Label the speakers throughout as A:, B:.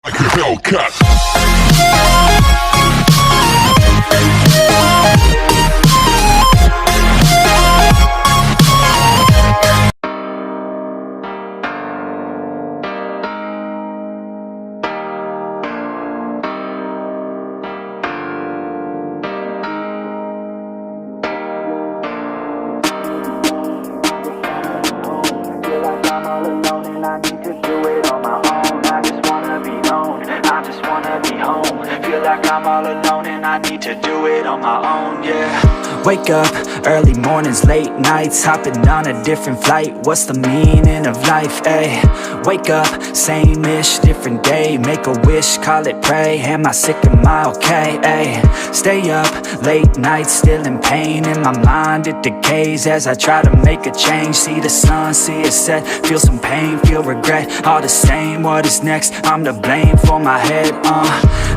A: like a Hellcat.
B: I'm all alone and I need to do it on my own, yeah. Wake up, early mornings, late nights, hopping on a different flight. What's the meaning of life, ayy? Wake up, same-ish, different day. Make a wish, call it pray. Am I sick, am I okay, ayy? Stay up, late nights, still in pain. In my mind, it decays as I try to make a change. See the sun, see it set, feel some pain, feel regret. All the same, what is next? I'm to blame for my head,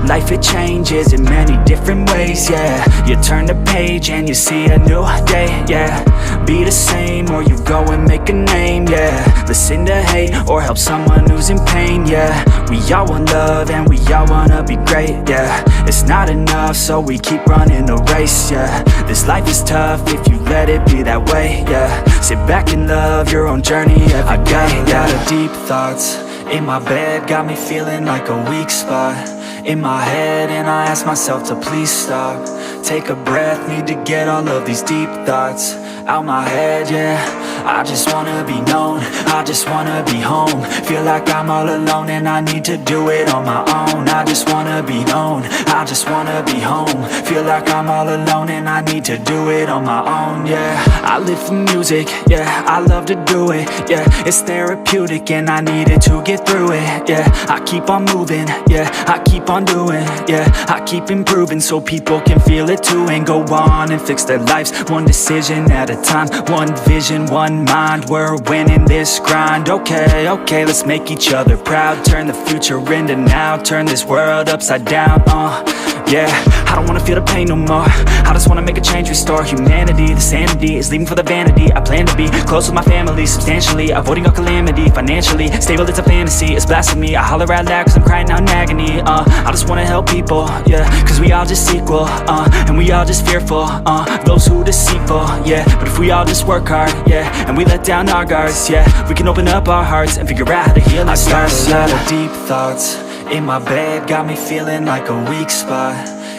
B: Life, it changes in many different ways, yeah. You turn the page and you see a new day, yeah. Be the same or you go and make a name, yeah. Listen to hate or help someone who's in pain, yeah. We all want love and we all wanna be great, yeah. It's not enough, so we keep running the race, yeah. This life is tough if you let it be that way, yeah. Sit back and love your own journey every day. I got a lot of deep thoughts in my bed, got me feeling like a weak spot in my head, and I ask myself to please stop. Take a breath, need to get all of these deep thoughts out my head, yeah. I just wanna be known, I just wanna be home. Feel like I'm all alone and I need to do it on my own. I just wanna be known, I just wanna be home. Feel like I'm all alone and I need to do it on my own, yeah. I live for music, yeah, I love to do it, yeah. It's therapeutic and I needed to get through it, yeah. I keep on moving, yeah, I keep on doing, yeah. I keep improving so people can feel it too, and go on and fix their lives one decision at a time. One vision, one mind, we're winning this grind. Okay, okay, let's make each other proud. Turn the future into now, turn this world upside down, yeah. I don't wanna feel the pain no more, I just wanna make a change, restore humanity. The sanity is leaving for the vanity. I plan to be close with my family, substantially avoiding all calamity. Financially stable, it's a fantasy, it's blasphemy. I holler out loud cause I'm crying out in agony, I just wanna help people, yeah. Cause we all just equal, and we all just fearful, those who deceitful, yeah. But if we all just work hard, yeah, and we let down our guards, yeah, we can open up our hearts and figure out how to heal ourselves. I got a lot of deep thoughts in my bed, got me feeling like a weak spot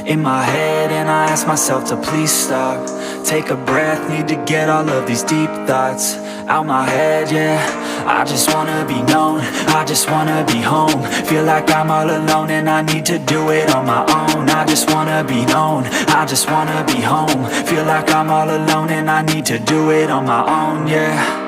B: in my head, and I ask myself to please stop. Take a breath, need to get all of these deep thoughts out my head, yeah. I just wanna be known, I just wanna be home. Feel like I'm all alone and I need to do it on my own. I just wanna be known, I just wanna be home. Feel like I'm all alone and I need to do it on my own, yeah.